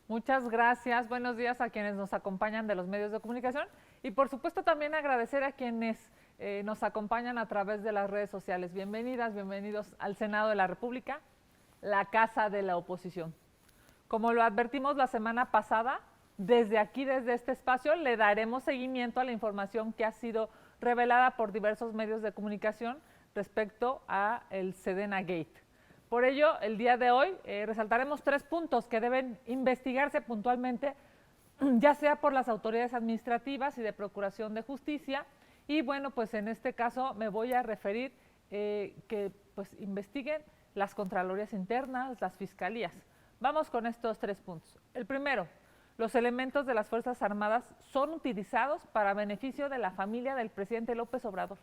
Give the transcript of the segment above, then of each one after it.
Muchas gracias. Buenos días a quienes nos acompañan de los medios de comunicación y por supuesto también agradecer a quienes nos acompañan a través de las redes sociales. Bienvenidas, bienvenidos al Senado de la República, la casa de la oposición. Como lo advertimos la semana pasada, desde aquí, desde este espacio, le daremos seguimiento a la información que ha sido revelada por diversos medios de comunicación respecto a el Sedena Gate. Por ello, el día de hoy resaltaremos 3 puntos que deben investigarse puntualmente, ya sea por las autoridades administrativas y de Procuración de Justicia, y bueno, pues en este caso me voy a referir que pues investiguen las Contralorías Internas, las Fiscalías. Vamos con estos 3 puntos. El primero, los elementos de las Fuerzas Armadas son utilizados para beneficio de la familia del presidente López Obrador.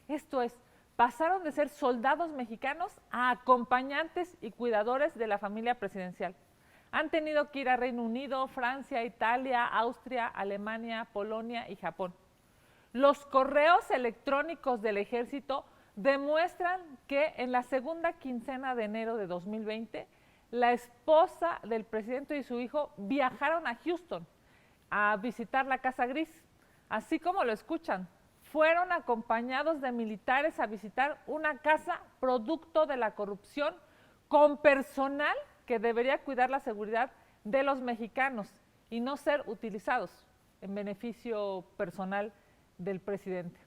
Esto es, pasaron de ser soldados mexicanos a acompañantes y cuidadores de la familia presidencial. Han tenido que ir a Reino Unido, Francia, Italia, Austria, Alemania, Polonia y Japón. Los correos electrónicos del Ejército demuestran que en la segunda quincena de enero de 2020, la esposa del presidente y su hijo viajaron a Houston a visitar la Casa Gris, así como lo escuchan. Fueron acompañados de militares a visitar una casa producto de la corrupción con personal que debería cuidar la seguridad de los mexicanos y no ser utilizados en beneficio personal del presidente.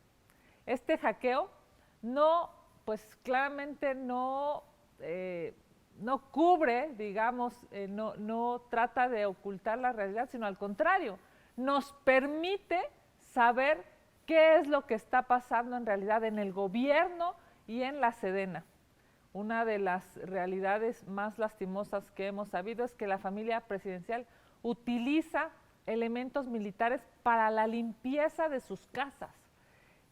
Este hackeo pues claramente no cubre, digamos, no trata de ocultar la realidad, sino al contrario, nos permite saber qué es lo que está pasando en realidad en el gobierno y en la Sedena. Una de las realidades más lastimosas que hemos sabido es que la familia presidencial utiliza elementos militares para la limpieza de sus casas.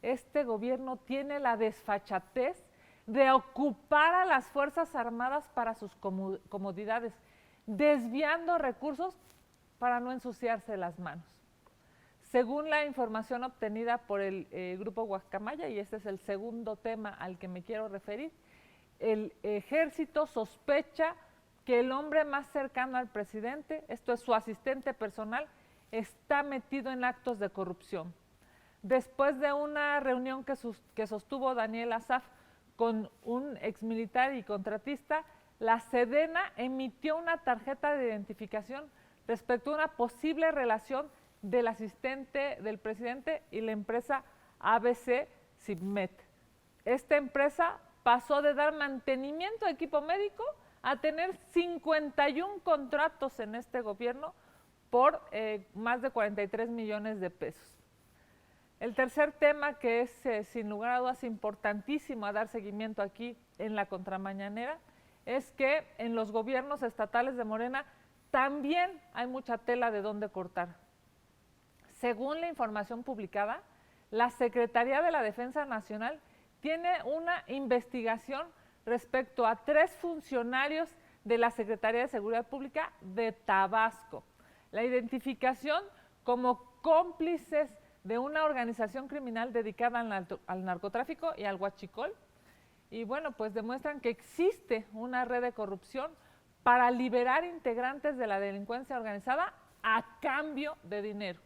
Este gobierno tiene la desfachatez de ocupar a las Fuerzas Armadas para sus comodidades, desviando recursos para no ensuciarse las manos. Según la información obtenida por el Grupo Guacamaya, y este es el segundo tema al que me quiero referir, el Ejército sospecha que el hombre más cercano al presidente, esto es su asistente personal, está metido en actos de corrupción. Después de una reunión que sostuvo Daniel Asaf con un exmilitar y contratista, la Sedena emitió una tarjeta de identificación respecto a una posible relación del asistente del presidente y la empresa ABC Cibmet. Esta empresa pasó de dar mantenimiento de equipo médico a tener 51 contratos en este gobierno por más de 43 millones de pesos. El tercer tema, que es sin lugar a dudas importantísimo a dar seguimiento aquí en la contramañanera, es que en los gobiernos estatales de Morena también hay mucha tela de dónde cortar. Según la información publicada, la Secretaría de la Defensa Nacional tiene una investigación respecto a 3 funcionarios de la Secretaría de Seguridad Pública de Tabasco. La identificación como cómplices de una organización criminal dedicada al narcotráfico y al huachicol. Y bueno, pues demuestran que existe una red de corrupción para liberar integrantes de la delincuencia organizada a cambio de dinero.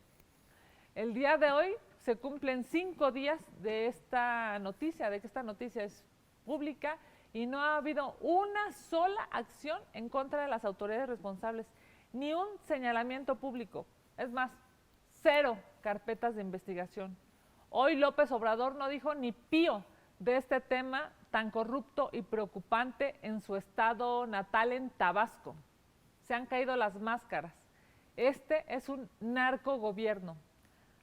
El día de hoy se cumplen 5 días de esta noticia, de que esta noticia es pública y no ha habido una sola acción en contra de las autoridades responsables, ni un señalamiento público. Es más, 0 carpetas de investigación. Hoy López Obrador no dijo ni pío de este tema tan corrupto y preocupante en su estado natal, en Tabasco. Se han caído las máscaras. Este es un narcogobierno.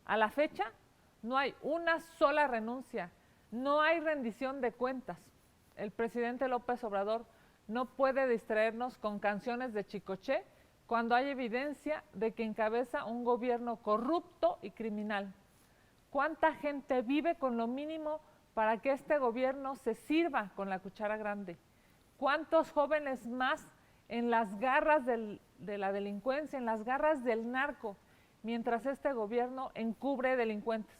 A la fecha no hay una sola renuncia, no hay rendición de cuentas. El presidente López Obrador no puede distraernos con canciones de Chicoché cuando hay evidencia de que encabeza un gobierno corrupto y criminal. ¿Cuánta gente vive con lo mínimo para que este gobierno se sirva con la cuchara grande? ¿Cuántos jóvenes más en las garras de la delincuencia, en las garras del narco, mientras este gobierno encubre delincuentes?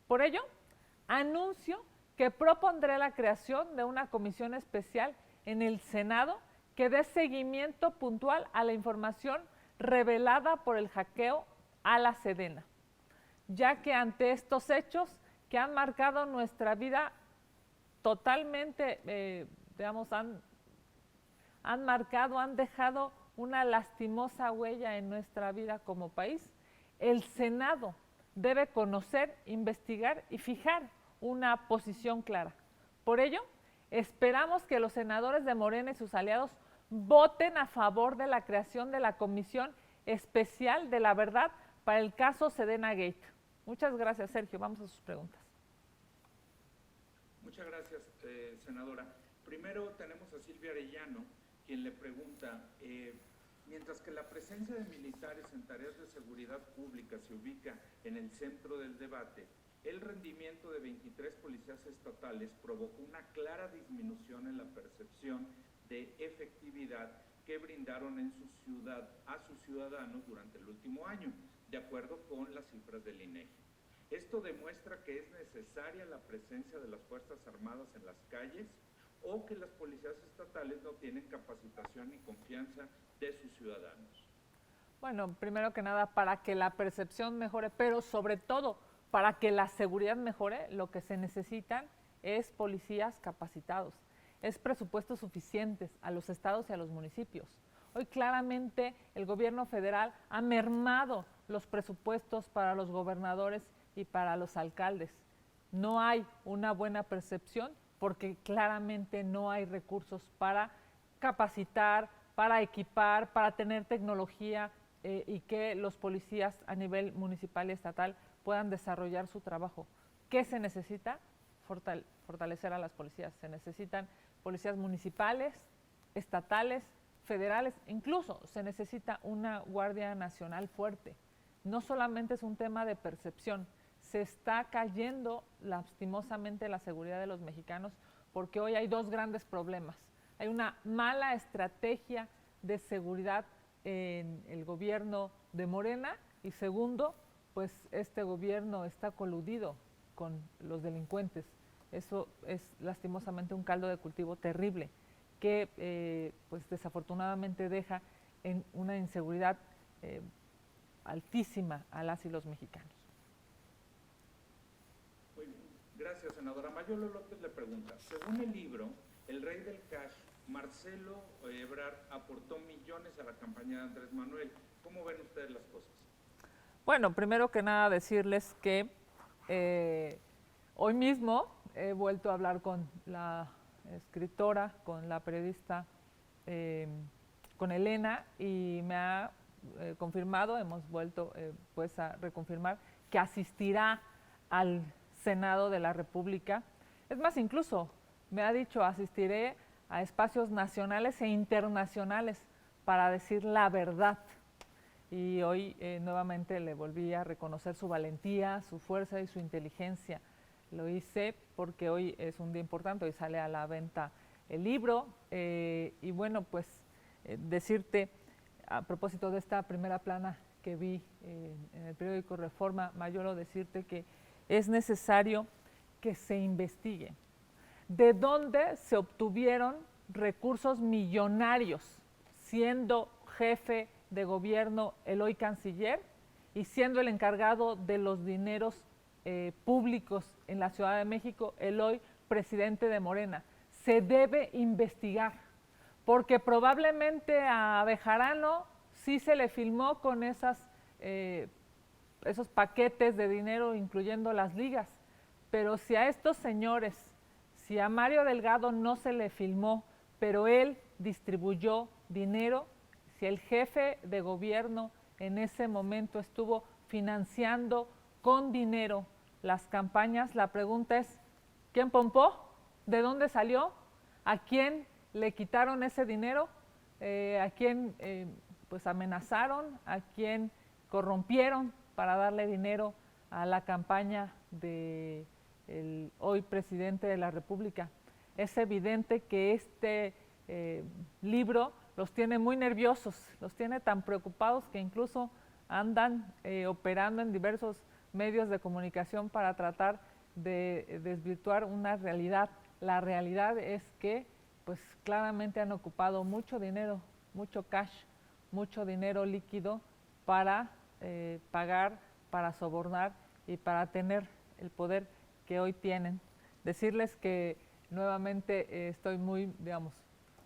Por ello, anuncio que propondré la creación de una comisión especial en el Senado que dé seguimiento puntual a la información revelada por el hackeo a la Sedena, ya que ante estos hechos que han marcado nuestra vida totalmente, digamos, han marcado, han dejado una lastimosa huella en nuestra vida como país, el Senado debe conocer, investigar y fijar una posición clara. Por ello, esperamos que los senadores de Morena y sus aliados voten a favor de la creación de la Comisión Especial de la Verdad para el caso Sedena Gate. Muchas gracias, Sergio. Vamos a sus preguntas. Muchas gracias, senadora. Primero tenemos a Silvia Arellano, quien le pregunta, mientras que la presencia de militares en tareas de seguridad pública se ubica en el centro del debate, el rendimiento de 23 policías estatales provocó una clara disminución en la percepción de efectividad que brindaron a sus ciudadanos durante el último año, de acuerdo con las cifras del INEGI. Esto demuestra que es necesaria la presencia de las Fuerzas Armadas en las calles o que las policías estatales no tienen capacitación ni confianza de sus ciudadanos. Bueno, primero que nada, para que la percepción mejore, pero sobre todo para que la seguridad mejore, lo que se necesitan es policías capacitados, es presupuestos suficientes a los estados y a los municipios. Hoy claramente el gobierno federal ha mermado los presupuestos para los gobernadores y para los alcaldes. No hay una buena percepción porque claramente no hay recursos para capacitar, para equipar, para tener tecnología y que los policías a nivel municipal y estatal puedan desarrollar su trabajo. ¿Qué se necesita? Fortalecer a las policías. Se necesitan policías municipales, estatales, federales, incluso se necesita una Guardia Nacional fuerte. No solamente es un tema de percepción, se está cayendo lastimosamente la seguridad de los mexicanos porque hoy hay dos grandes problemas. Hay una mala estrategia de seguridad en el gobierno de Morena y segundo, pues este gobierno está coludido con los delincuentes. Eso es lastimosamente un caldo de cultivo terrible que pues desafortunadamente deja en una inseguridad altísima a las y los mexicanos. Muy bien. Gracias, senadora. Mayolo López le pregunta, según el libro El Rey del Cash, Marcelo Ebrard aportó millones a la campaña de Andrés Manuel. ¿Cómo ven ustedes las cosas? Bueno, primero que nada decirles que hoy mismo he vuelto a hablar con la escritora, con la periodista, con Elena, y me ha confirmado, hemos vuelto pues a reconfirmar que asistirá al Senado de la República. Es más, incluso me ha dicho, asistiré a espacios nacionales e internacionales para decir la verdad. Y hoy nuevamente le volví a reconocer su valentía, su fuerza y su inteligencia. Lo hice porque hoy es un día importante, hoy sale a la venta el libro y bueno, pues decirte a propósito de esta primera plana que vi en el periódico Reforma, Mayolo, decirte que es necesario que se investigue de dónde se obtuvieron recursos millonarios siendo jefe de gobierno el hoy canciller y siendo el encargado de los dineros públicos en la Ciudad de México el hoy presidente de Morena. Se debe investigar, porque probablemente a Bejarano sí se le filmó con esos paquetes de dinero, incluyendo las ligas, pero si a estos señores, si a Mario Delgado no se le filmó, pero él distribuyó dinero, si el jefe de gobierno en ese momento estuvo financiando con dinero las campañas, la pregunta es, ¿quién pompó? ¿De dónde salió? ¿A quién le quitaron ese dinero? ¿A quién pues amenazaron? ¿A quién corrompieron para darle dinero a la campaña del hoy presidente de la República? Es evidente que este libro los tiene muy nerviosos, los tiene tan preocupados que incluso andan operando en diversos medios de comunicación para tratar de desvirtuar una realidad. La realidad es que pues claramente han ocupado mucho dinero, mucho cash mucho dinero líquido para pagar, para sobornar y para tener el poder que hoy tienen. Decirles que nuevamente estoy muy, digamos,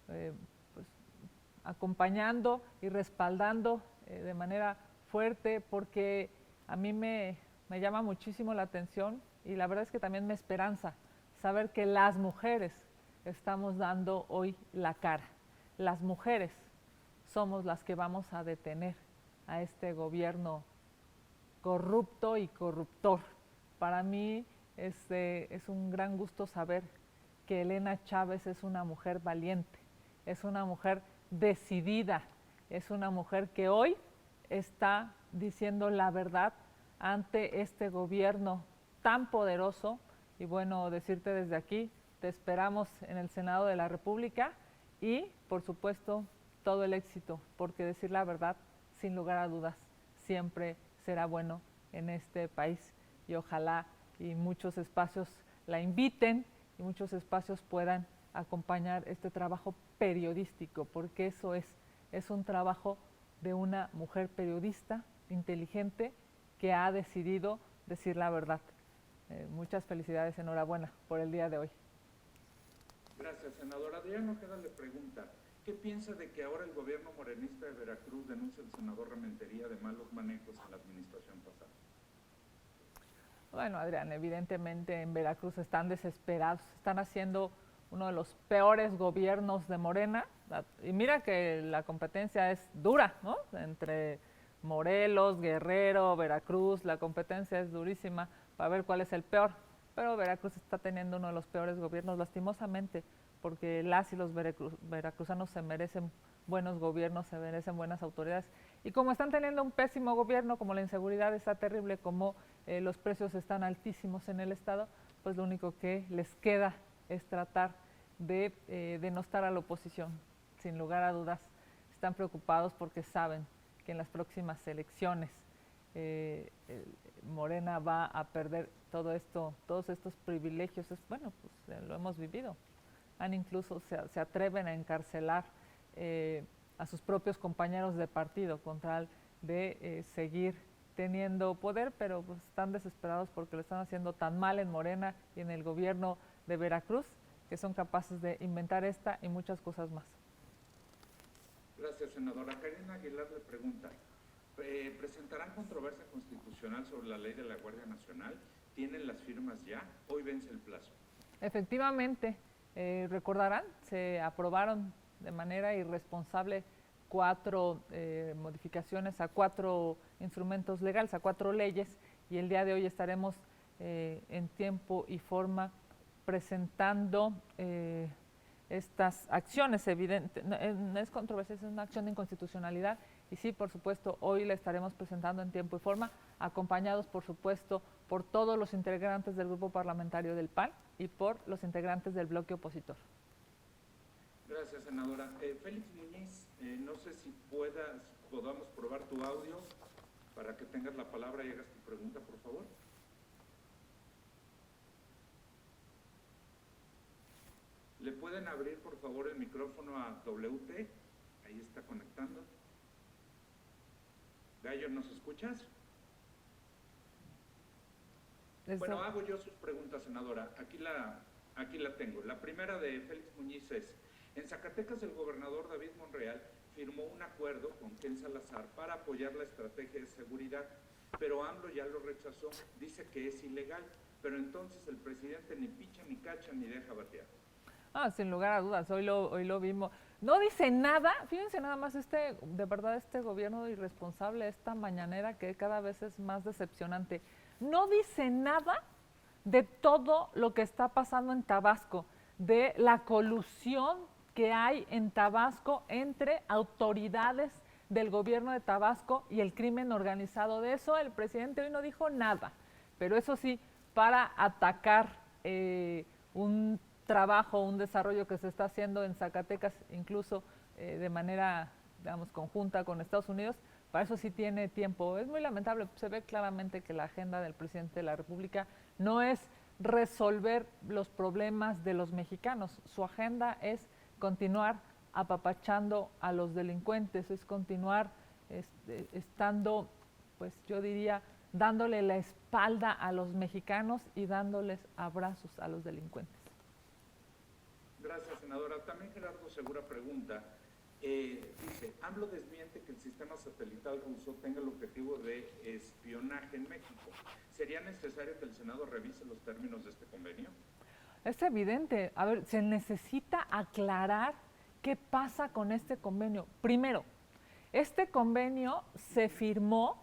pues, acompañando y respaldando de manera fuerte, porque a mí me llama muchísimo la atención y la verdad es que también me esperanza saber que las mujeres estamos dando hoy la cara. Las mujeres somos las que vamos a detener a este gobierno corrupto y corruptor. Para mí es un gran gusto saber que Elena Chávez es una mujer valiente, es una mujer decidida, es una mujer que hoy está diciendo la verdad ante este gobierno tan poderoso. Y bueno, decirte desde aquí, te esperamos en el Senado de la República y, por supuesto, todo el éxito, porque decir la verdad, sin lugar a dudas, siempre será bueno en este país y ojalá y muchos espacios la inviten y muchos espacios puedan acompañar este trabajo periodístico, porque eso es un trabajo de una mujer periodista inteligente que ha decidido decir la verdad. Muchas felicidades, enhorabuena por el día de hoy. Gracias, senadora. Adrián Ojeda le pregunta, ¿qué piensa de que ahora el gobierno morenista de Veracruz denuncia al senador Rementería de malos manejos en la administración pasada? Bueno, Adrián, evidentemente en Veracruz están desesperados, están haciendo uno de los peores gobiernos de Morena, y mira que la competencia es dura, ¿no? Entre Morelos, Guerrero, Veracruz, la competencia es durísima para ver cuál es el peor, pero Veracruz está teniendo uno de los peores gobiernos, lastimosamente, porque las y los veracruzanos se merecen buenos gobiernos, se merecen buenas autoridades, y como están teniendo un pésimo gobierno, como la inseguridad está terrible, como los precios están altísimos en el estado, pues lo único que les queda es tratar de denostar a la oposición. Sin lugar a dudas, están preocupados porque saben que en las próximas elecciones Morena va a perder todo esto, todos estos privilegios. Bueno, pues lo hemos vivido. Incluso se atreven a encarcelar a sus propios compañeros de partido con tal de seguir teniendo poder, pero pues están desesperados porque lo están haciendo tan mal en Morena y en el gobierno de Veracruz que son capaces de inventar esta y muchas cosas más. Gracias, senadora. Karina Aguilar le pregunta, ¿presentarán controversia constitucional sobre la ley de la Guardia Nacional? ¿Tienen las firmas ya? Hoy vence el plazo. Efectivamente, recordarán, se aprobaron de manera irresponsable 4 modificaciones a 4 instrumentos legales, a 4 leyes, y el día de hoy estaremos en tiempo y forma presentando estas acciones. Evidente, no es controversia, es una acción de inconstitucionalidad, y sí, por supuesto, hoy la estaremos presentando en tiempo y forma, acompañados, por supuesto, por todos los integrantes del grupo parlamentario del PAN y por los integrantes del bloque opositor. Gracias, senadora. Félix Muñiz, no sé si podamos probar tu audio para que tengas la palabra y hagas tu pregunta, por favor. ¿Le pueden abrir, por favor, el micrófono a WT? Ahí está conectando. Gallo, ¿nos escuchas? Bueno, hago yo sus preguntas, senadora. Aquí la tengo. La primera de Félix Muñiz es, en Zacatecas el gobernador David Monreal firmó un acuerdo con Ken Salazar para apoyar la estrategia de seguridad, pero AMLO ya lo rechazó, dice que es ilegal, pero entonces el presidente ni picha, ni cacha, ni deja batear. Sin lugar a dudas, hoy lo vimos. No dice nada, fíjense nada más de verdad este gobierno irresponsable, esta mañanera que cada vez es más decepcionante. No dice nada de todo lo que está pasando en Tabasco, de la colusión que hay en Tabasco entre autoridades del gobierno de Tabasco y el crimen organizado. De eso el presidente hoy no dijo nada, pero eso sí, para atacar un trabajo, un desarrollo que se está haciendo en Zacatecas, incluso de manera, digamos, conjunta con Estados Unidos, para eso sí tiene tiempo. Es muy lamentable, se ve claramente que la agenda del presidente de la República no es resolver los problemas de los mexicanos, su agenda es continuar apapachando a los delincuentes, es continuar estando, pues yo diría, dándole la espalda a los mexicanos y dándoles abrazos a los delincuentes. Gracias, senadora. También Gerardo Segura pregunta, dice, AMLO desmiente que el sistema satelital ruso tenga el objetivo de espionaje en México. ¿Sería necesario que el Senado revise los términos de este convenio? Es evidente. A ver, se necesita aclarar qué pasa con este convenio. Primero, este convenio se firmó,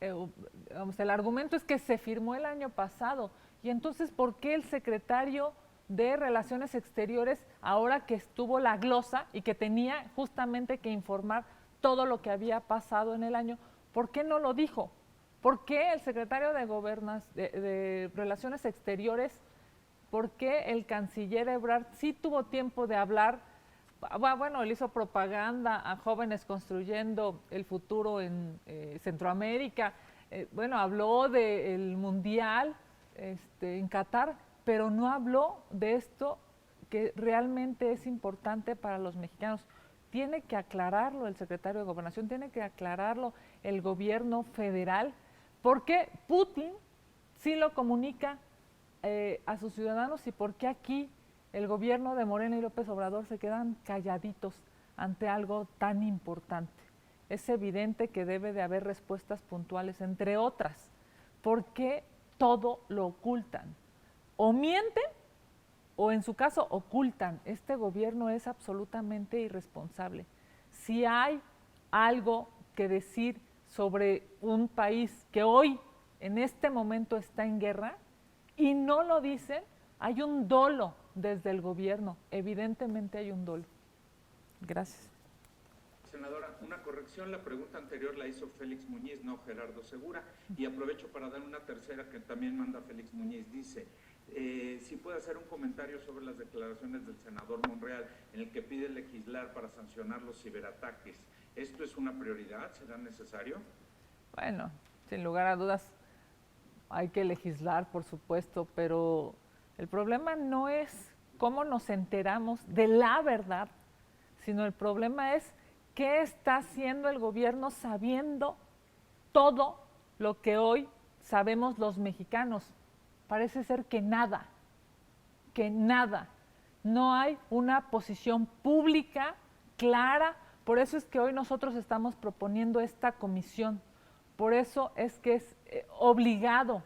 el argumento es que se firmó el año pasado, y entonces, ¿por qué el secretario de Relaciones Exteriores, ahora que estuvo la glosa y que tenía justamente que informar todo lo que había pasado en el año, ¿por qué no lo dijo? ¿Por qué el secretario de Relaciones Exteriores, por qué el canciller Ebrard sí tuvo tiempo de hablar? Bueno, él hizo propaganda a jóvenes construyendo el futuro en Centroamérica, bueno, habló del Mundial en Qatar, pero no habló de esto que realmente es importante para los mexicanos. Tiene que aclararlo el secretario de Gobernación, tiene que aclararlo el gobierno federal, porque Putin sí lo comunica a sus ciudadanos y porque aquí el gobierno de Morena y López Obrador se quedan calladitos ante algo tan importante. Es evidente que debe de haber respuestas puntuales, entre otras, porque todo lo ocultan. O mienten o en su caso ocultan. Este gobierno es absolutamente irresponsable. Si hay algo que decir sobre un país que hoy, en este momento, está en guerra y no lo dicen, hay un dolo desde el gobierno. Evidentemente hay un dolo. Gracias. Senadora, una corrección, la pregunta anterior la hizo Félix Muñiz, no Gerardo Segura, y aprovecho para dar una tercera que también manda Félix Muñiz. Dice, si puede hacer un comentario sobre las declaraciones del senador Monreal en el que pide legislar para sancionar los ciberataques. ¿Esto es una prioridad? ¿Será necesario? Bueno, sin lugar a dudas hay que legislar, por supuesto, pero el problema no es cómo nos enteramos de la verdad, sino el problema es qué está haciendo el gobierno sabiendo todo lo que hoy sabemos los mexicanos. Parece ser que nada. No hay una posición pública clara. Por eso es que hoy nosotros estamos proponiendo esta comisión. Por eso es que es obligado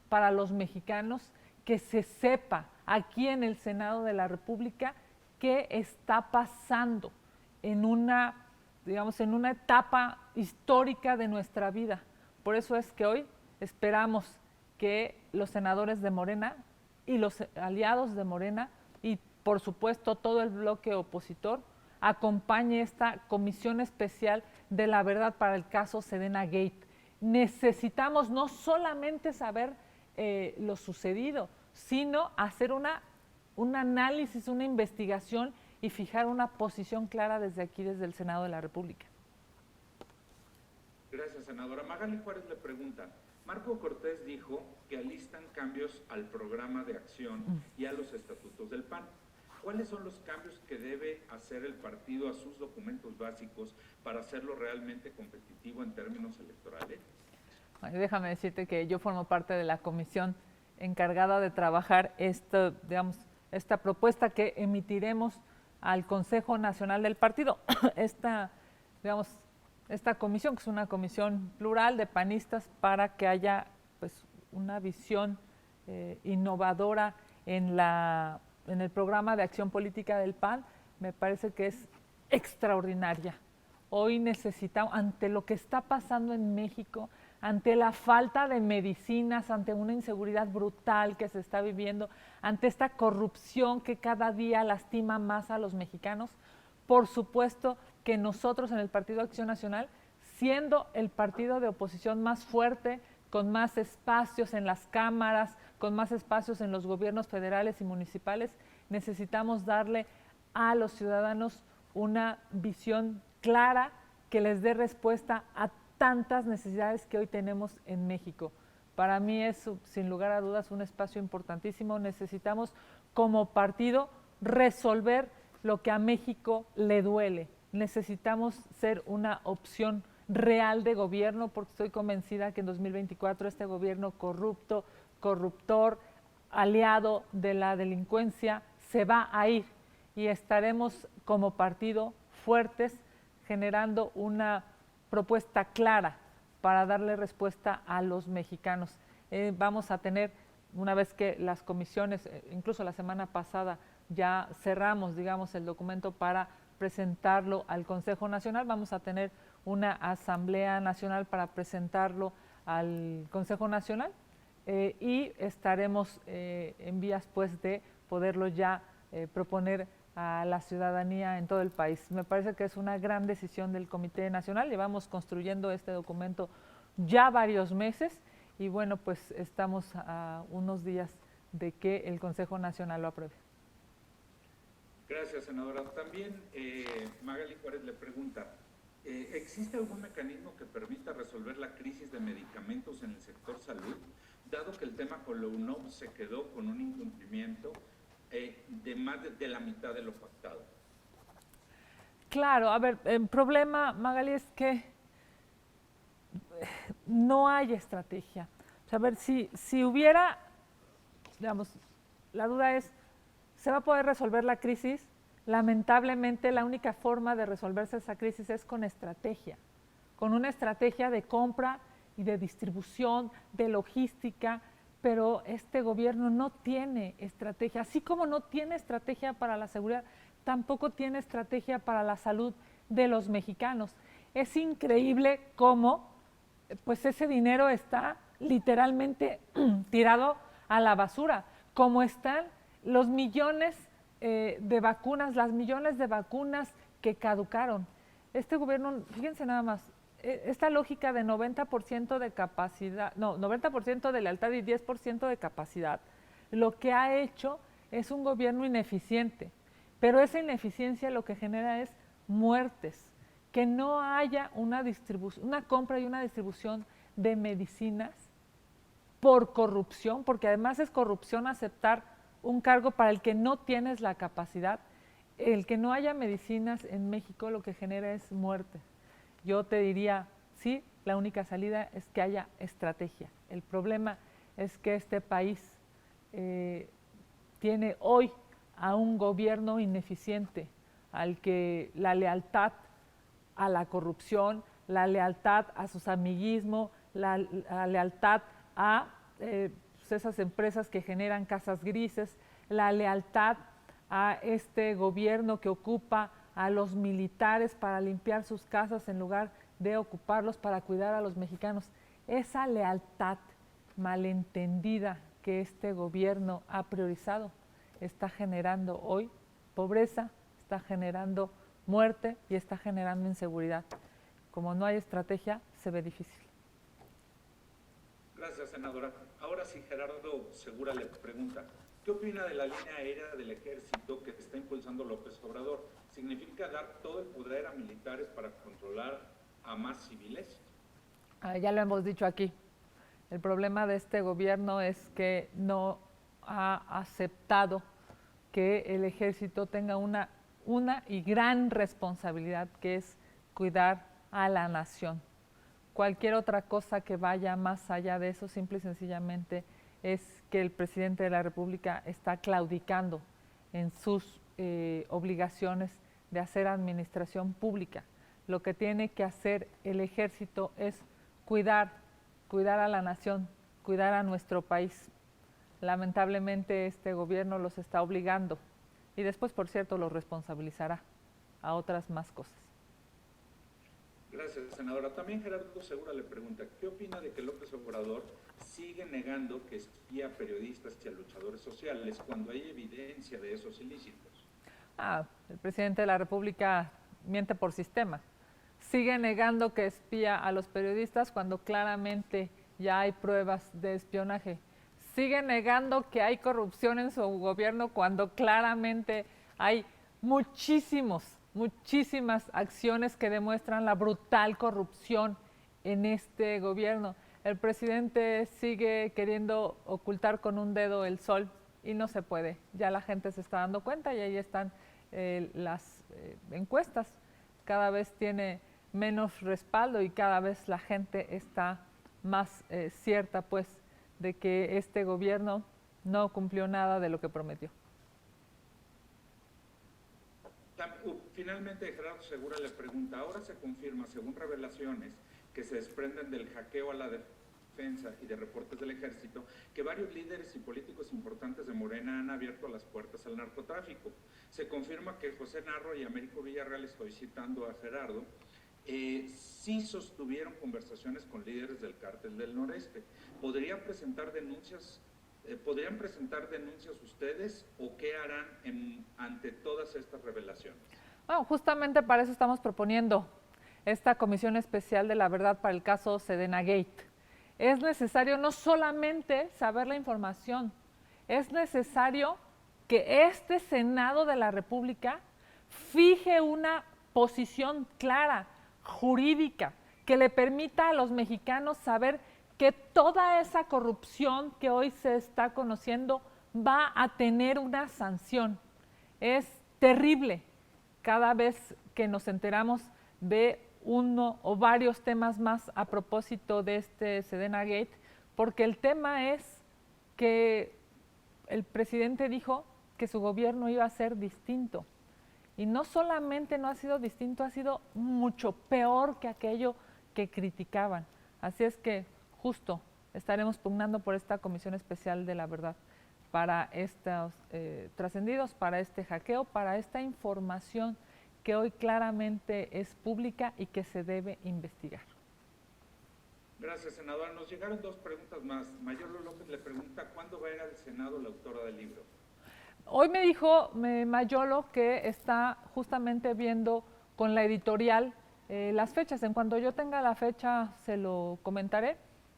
para los mexicanos que se sepa aquí en el Senado de la República qué está pasando en una, digamos, en una etapa histórica de nuestra vida. Por eso es que hoy esperamos que los senadores de Morena y los aliados de Morena y por supuesto todo el bloque opositor acompañe esta comisión especial de la verdad para el caso Sedena Gate. Necesitamos no solamente saber lo sucedido, sino hacer un análisis, una investigación y fijar una posición clara desde aquí, desde el Senado de la República. Gracias, senadora. Magali Juárez le pregunta, Marco Cortés dijo que alistan cambios al programa de acción y a los estatutos del PAN. ¿Cuáles son los cambios que debe hacer el partido a sus documentos básicos para hacerlo realmente competitivo en términos electorales? Bueno, déjame decirte que yo formo parte de la comisión encargada de trabajar esta propuesta que emitiremos al Consejo Nacional del Partido. Esta comisión, que es una comisión plural de panistas para que haya pues, una visión innovadora en el programa de acción política del PAN, me parece que es extraordinaria. Hoy necesitamos, ante lo que está pasando en México, ante la falta de medicinas, ante una inseguridad brutal que se está viviendo, ante esta corrupción que cada día lastima más a los mexicanos, por supuesto que nosotros en el Partido Acción Nacional, siendo el partido de oposición más fuerte, con más espacios en las cámaras, con más espacios en los gobiernos federales y municipales, necesitamos darle a los ciudadanos una visión clara que les dé respuesta a tantas necesidades que hoy tenemos en México. Para mí es, sin lugar a dudas, un espacio importantísimo. Necesitamos como partido resolver lo que a México le duele. Necesitamos ser una opción real de gobierno, porque estoy convencida que en 2024 este gobierno corrupto, corruptor, aliado de la delincuencia, se va a ir y estaremos como partido fuertes generando una propuesta clara para darle respuesta a los mexicanos. Vamos a tener, una vez que las comisiones, incluso la semana pasada ya cerramos, digamos, el documento para presentarlo al Consejo Nacional, vamos a tener una Asamblea Nacional para presentarlo al Consejo Nacional y estaremos en vías pues de poderlo ya proponer a la ciudadanía en todo el país. Me parece que es una gran decisión del Comité Nacional. Llevamos construyendo este documento ya varios meses y bueno, pues estamos a unos días de que el Consejo Nacional lo apruebe. Gracias, senadora. También Magali Juárez le pregunta, ¿existe algún mecanismo que permita resolver la crisis de medicamentos en el sector salud, dado que el tema con la UNOPS se quedó con un incumplimiento de más de la mitad de lo pactado? Claro, a ver, el problema, Magali, es que no hay estrategia. O sea, a ver, si hubiera, digamos, la duda es, ¿se va a poder resolver la crisis? Lamentablemente, la única forma de resolverse esa crisis es con estrategia, con una estrategia de compra y de distribución, de logística, pero este gobierno no tiene estrategia, así como no tiene estrategia para la seguridad, tampoco tiene estrategia para la salud de los mexicanos. Es increíble cómo pues ese dinero está literalmente tirado a la basura, como están los millones de vacunas, las millones de vacunas que caducaron. Este gobierno, fíjense nada más, esta lógica de 90% de capacidad, no, 90% de lealtad y 10% de capacidad, lo que ha hecho es un gobierno ineficiente, pero esa ineficiencia lo que genera es muertes, que no haya una compra y una distribución de medicinas por corrupción, porque además es corrupción aceptar un cargo para el que no tienes la capacidad. El que no haya medicinas en México lo que genera es muerte. Yo te diría, sí, la única salida es que haya estrategia. El problema es que este país tiene hoy a un gobierno ineficiente, al que la lealtad a la corrupción, la lealtad a sus amiguismos, la lealtad a esas empresas que generan casas grises, la lealtad a este gobierno que ocupa a los militares para limpiar sus casas en lugar de ocuparlos para cuidar a los mexicanos. Esa lealtad malentendida que este gobierno ha priorizado está generando hoy pobreza, está generando muerte y está generando inseguridad. Como no hay estrategia, se ve difícil. Gracias, senadora. Ahora sí, Gerardo Segura le pregunta, ¿qué opina de la línea aérea del ejército que está impulsando López Obrador? ¿Significa dar todo el poder a militares para controlar a más civiles? Ya lo hemos dicho aquí. El problema de este gobierno es que no ha aceptado que el ejército tenga una y gran responsabilidad, que es cuidar a la nación. Cualquier otra cosa que vaya más allá de eso, simple y sencillamente, es que el presidente de la República está claudicando en sus obligaciones de hacer administración pública. Lo que tiene que hacer el ejército es cuidar a la nación, cuidar a nuestro país. Lamentablemente este gobierno los está obligando y después, por cierto, los responsabilizará a otras más cosas. Gracias, senadora. También Gerardo Segura le pregunta, ¿qué opina de que López Obrador sigue negando que espía a periodistas y a luchadores sociales cuando hay evidencia de esos ilícitos? El presidente de la República miente por sistema. Sigue negando que espía a los periodistas cuando claramente ya hay pruebas de espionaje. Sigue negando que hay corrupción en su gobierno cuando claramente hay muchísimas acciones que demuestran la brutal corrupción en este gobierno. El presidente sigue queriendo ocultar con un dedo el sol y no se puede. Ya la gente se está dando cuenta y ahí están las encuestas. Cada vez tiene menos respaldo y cada vez la gente está más cierta, pues, de que este gobierno no cumplió nada de lo que prometió. Finalmente, Gerardo Segura le pregunta, ahora se confirma, según revelaciones que se desprenden del hackeo a la defensa y de reportes del ejército, que varios líderes y políticos importantes de Morena han abierto las puertas al narcotráfico. Se confirma que José Narro y Américo Villarreal, estoy citando a Gerardo, sí sostuvieron conversaciones con líderes del Cártel del Noreste. ¿Podrían presentar denuncias ustedes o qué harán ante todas estas revelaciones? Bueno, justamente para eso estamos proponiendo esta Comisión Especial de la Verdad para el caso Sedena Gate. Es necesario no solamente saber la información, es necesario que este Senado de la República fije una posición clara, jurídica, que le permita a los mexicanos saber que toda esa corrupción que hoy se está conociendo va a tener una sanción. Es terrible cada vez que nos enteramos de uno o varios temas más a propósito de este Sedena Gate, porque el tema es que el presidente dijo que su gobierno iba a ser distinto. Y no solamente no ha sido distinto, ha sido mucho peor que aquello que criticaban. Así es que justo estaremos pugnando por esta Comisión Especial de la Verdad para estos trascendidos, para este hackeo, para esta información que hoy claramente es pública y que se debe investigar. Gracias, senadora. Nos llegaron dos preguntas más. Mayolo López le pregunta, ¿cuándo va a ir al Senado la autora del libro? Hoy me dijo Mayolo que está justamente viendo con la editorial las fechas. En cuanto yo tenga la fecha, se lo comentaré.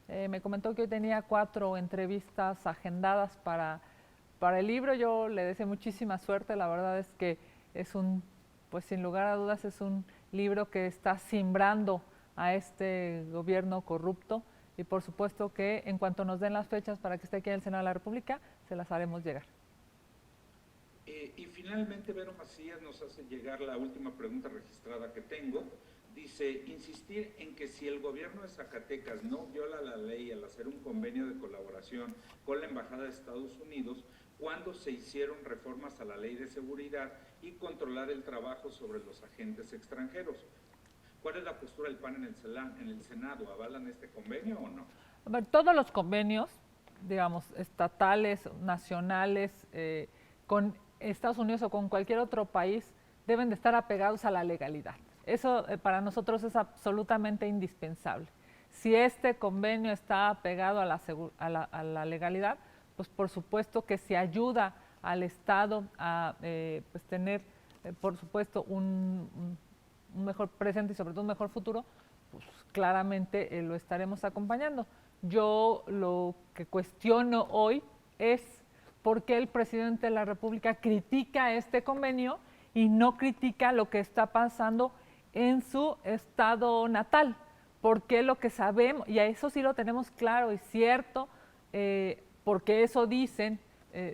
Me comentó que hoy tenía 4 entrevistas agendadas para el libro. Yo le deseo muchísima suerte. La verdad es que es pues sin lugar a dudas, es un libro que está simbrando a este gobierno corrupto. Y por supuesto que en cuanto nos den las fechas para que esté aquí en el Senado de la República, se las haremos llegar. Y finalmente, Vero Macías nos hace llegar la última pregunta registrada que tengo. Dice, insistir en que si el gobierno de Zacatecas no viola la ley al hacer un convenio de colaboración con la Embajada de Estados Unidos, cuando se hicieron reformas a la ley de seguridad y controlar el trabajo sobre los agentes extranjeros. ¿Cuál es la postura del PAN en el Senado? ¿Avalan este convenio o no? A ver, todos los convenios, digamos, estatales, nacionales, con Estados Unidos o con cualquier otro país, deben de estar apegados a la legalidad. Eso para nosotros es absolutamente indispensable. Si este convenio está apegado a la legalidad, pues por supuesto que si ayuda al Estado a pues tener, por supuesto, un mejor presente y sobre todo un mejor futuro, pues claramente lo estaremos acompañando. Yo lo que cuestiono hoy es por qué el presidente de la República critica este convenio y no critica lo que está pasando en su estado natal, porque lo que sabemos, y a eso sí lo tenemos claro y cierto, porque eso dicen,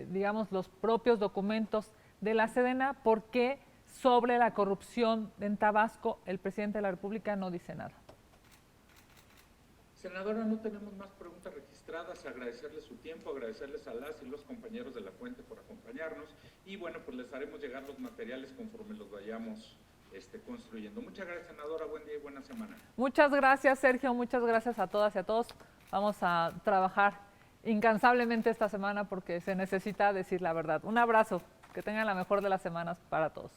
digamos, los propios documentos de la Sedena, porque sobre la corrupción en Tabasco el presidente de la República no dice nada. Senadora, no tenemos más preguntas registradas. Agradecerles su tiempo, agradecerles a las y los compañeros de La Fuente por acompañarnos y bueno, pues les haremos llegar los materiales conforme los vayamos construyendo. Muchas gracias, senadora. Buen día y buena semana. Muchas gracias, Sergio. Muchas gracias a todas y a todos. Vamos a trabajar incansablemente esta semana porque se necesita decir la verdad. Un abrazo. Que tengan la mejor de las semanas para todos.